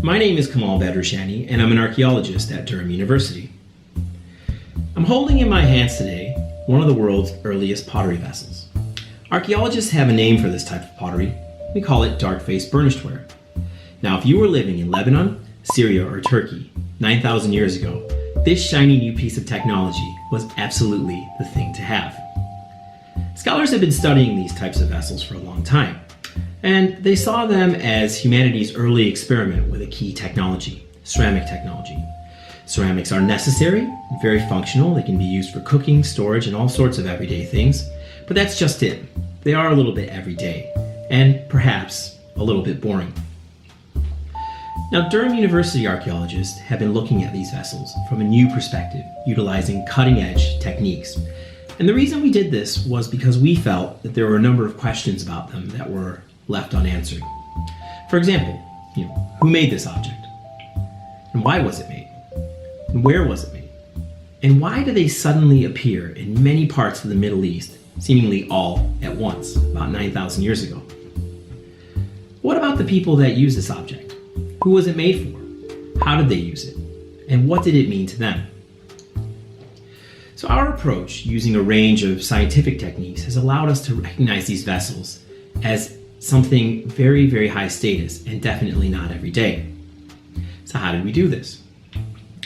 My name is Kamal Badreshany, and I'm an archaeologist at Durham University. I'm holding in my hands today one of the world's earliest pottery vessels. Archaeologists have a name for this type of pottery. We call it dark-faced burnished ware. Now, if you were living in Lebanon, Syria, or Turkey 9,000 years ago, this shiny new piece of technology was absolutely the thing to have. Scholars have been studying these types of vessels for a long time, and they saw them as humanity's early experiment with a key technology, ceramic technology. Ceramics are necessary, very functional. They can be used for cooking, storage, and all sorts of everyday things, but that's just it. They are a little bit everyday, and perhaps a little bit boring. Now, Durham University archaeologists have been looking at these vessels from a new perspective, utilizing cutting-edge techniques. And the reason we did this was because we felt that there were a number of questions about them that were left unanswered. For example, who made this object? And why was it made? And where was it made? And why do they suddenly appear in many parts of the Middle East, seemingly all at once, about 9,000 years ago? What about the people that use this object? Who was it made for? How did they use it? And what did it mean to them? So our approach, using a range of scientific techniques, has allowed us to recognize these vessels as something very, very high status and definitely not every day. So how did we do this?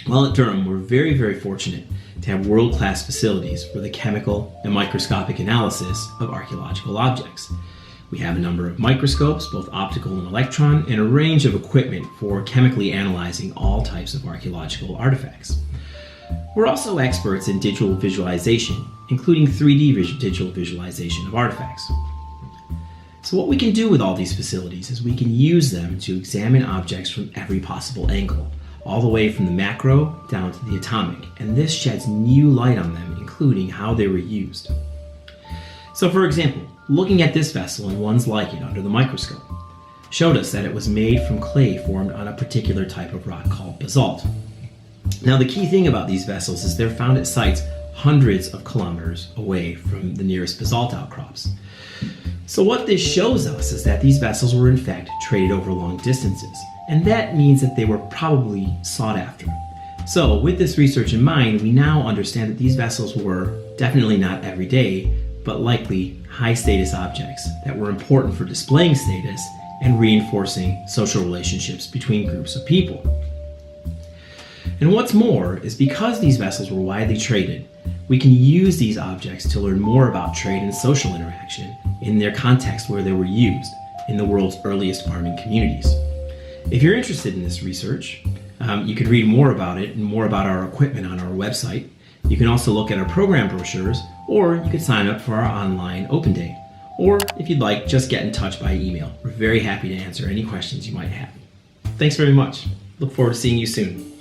Well, at Durham, we're very, very fortunate to have world-class facilities for the chemical and microscopic analysis of archaeological objects. We have a number of microscopes, both optical and electron, and a range of equipment for chemically analyzing all types of archaeological artifacts. We're also experts in digital visualization, including 3D digital visualization of artifacts. So what we can do with all these facilities is we can use them to examine objects from every possible angle, all the way from the macro down to the atomic, and this sheds new light on them, including how they were used. So for example, looking at this vessel and ones like it under the microscope showed us that it was made from clay formed on a particular type of rock called basalt. Now, the key thing about these vessels is they're found at sites hundreds of kilometers away from the nearest basalt outcrops. So what this shows us is that these vessels were in fact traded over long distances, and that means that they were probably sought after. So with this research in mind, we now understand that these vessels were definitely not everyday, but likely high status objects that were important for displaying status and reinforcing social relationships between groups of people. And what's more is because these vessels were widely traded, we can use these objects to learn more about trade and social interaction in their context where they were used in the world's earliest farming communities. If you're interested in this research, you could read more about it and more about our equipment on our website. You can also look at our program brochures, or you could sign up for our online open day. Or if you'd like, just get in touch by email. We're very happy to answer any questions you might have. Thanks very much. Look forward to seeing you soon.